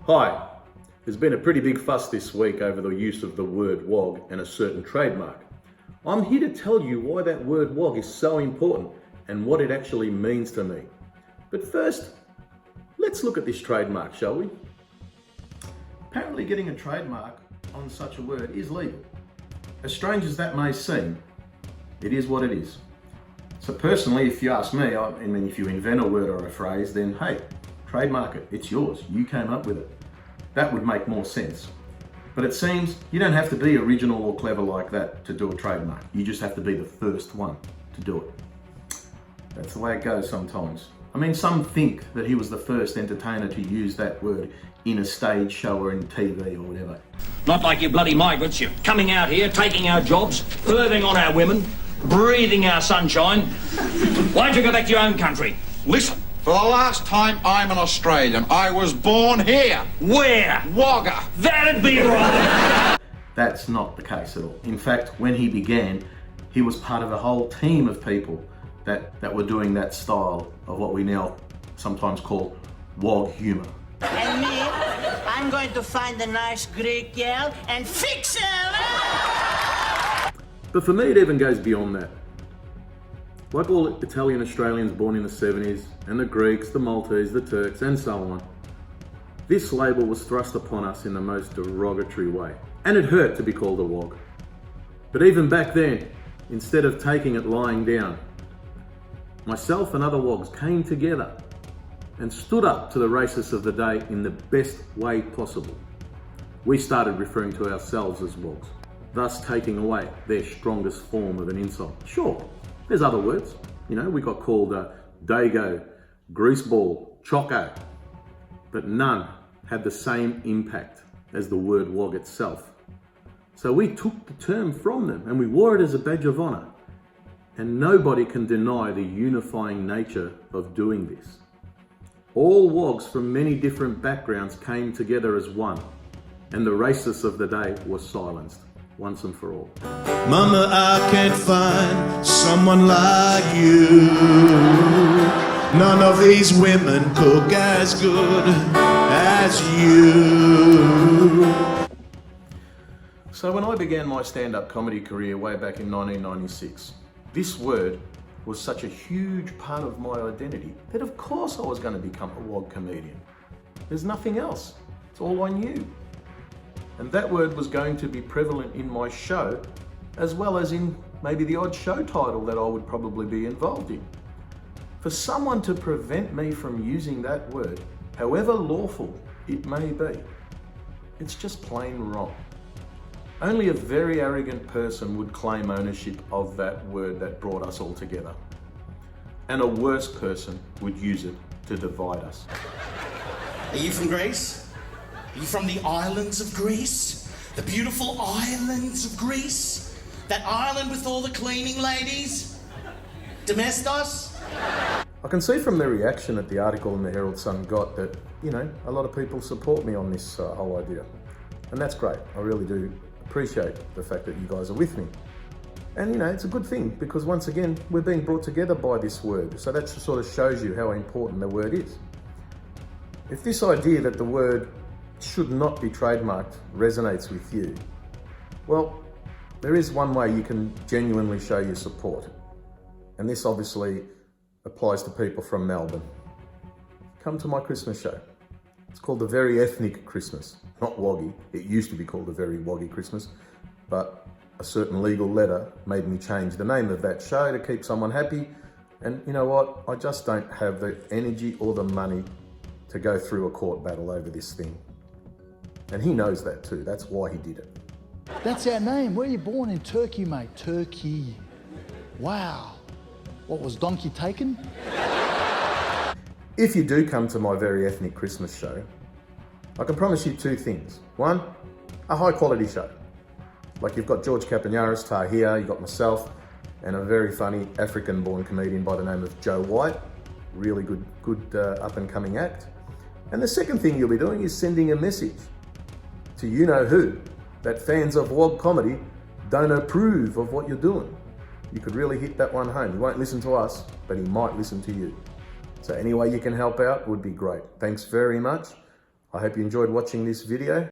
Hi, there's been a pretty big fuss this week over the use of the word wog and a certain trademark. I'm here to tell you why that word wog is so important and what it actually means to me. But first, let's look at this trademark, shall we? Apparently getting a trademark on such a word is legal. As strange as that may seem, it is what it is. So personally, if you ask me, I mean, if you invent a word or a phrase, then hey, trademark it, it's yours, you came up with it. That would make more sense. But it seems you don't have to be original or clever like that to do a trademark. You just have to be the first one to do it. That's the way it goes sometimes. I mean, some think that he was the first entertainer to use that word in a stage show or in TV or whatever. Not like you bloody migrants, you're coming out here, taking our jobs, perving on our women, breathing our sunshine. Why don't you go back to your own country? Listen, for the last time, I'm an Australian. I was born here. Where? Wagga. That'd be right. That's not the case at all. In fact, when he began, he was part of a whole team of people that were doing that style of what we now sometimes call wog humour. And me, I'm going to find a nice Greek girl and fix her. But for me, it even goes beyond that. Like all Italian Australians born in the 70s, and the Greeks, the Maltese, the Turks, and so on, this label was thrust upon us in the most derogatory way. And it hurt to be called a wog. But even back then, instead of taking it lying down, myself and other wogs came together and stood up to the racists of the day in the best way possible. We started referring to ourselves as wogs, thus taking away their strongest form of an insult. Sure, there's other words. You know, we got called dago, greaseball, choco, but none had the same impact as the word wog itself. So we took the term from them and we wore it as a badge of honour. And nobody can deny the unifying nature of doing this. All wogs from many different backgrounds came together as one, and the racists of the day were silenced once and for all. Mama, I can't find someone like you. None of these women cook as good as you. So when I began my stand-up comedy career way back in 1996, this word was such a huge part of my identity that of course I was going to become a wog comedian. There's nothing else. It's all I knew. And that word was going to be prevalent in my show, as well as in maybe the odd show title that I would probably be involved in. For someone to prevent me from using that word, however lawful it may be, it's just plain wrong. Only a very arrogant person would claim ownership of that word that brought us all together. And a worse person would use it to divide us. Are you from Greece? Are you from the islands of Greece? The beautiful islands of Greece? That island with all the cleaning ladies? Domestos? I can see from the reaction that the article in the Herald Sun got that, you know, a lot of people support me on this whole idea. And that's great. I really do appreciate the fact that you guys are with me. And you know, it's a good thing because once again, we're being brought together by this word. So that sort of shows you how important the word is. If this idea that the word should not be trademarked resonates with you, well, there is one way you can genuinely show your support. And this obviously applies to people from Melbourne. Come to my Christmas show. It's called The Very Ethnic Christmas, not Woggy. It used to be called The Very Woggy Christmas, but a certain legal letter made me change the name of that show to keep someone happy. And you know what? I just don't have the energy or the money to go through a court battle over this thing. And he knows that too. That's why he did it. That's our name. Where you born? In Turkey, mate. Turkey. Wow. What, was donkey taken? If you do come to my Very Ethnic Christmas show, I can promise you two things. One, a high quality show. Like you've got George Capanaris, Tahir, you've got myself, and a very funny African-born comedian by the name of Joe White. Really good up-and-coming act. And the second thing you'll be doing is sending a message to you-know-who, that fans of wog comedy don't approve of what you're doing. You could really hit that one home. He won't listen to us, but he might listen to you. So any way you can help out would be great. Thanks very much. I hope you enjoyed watching this video.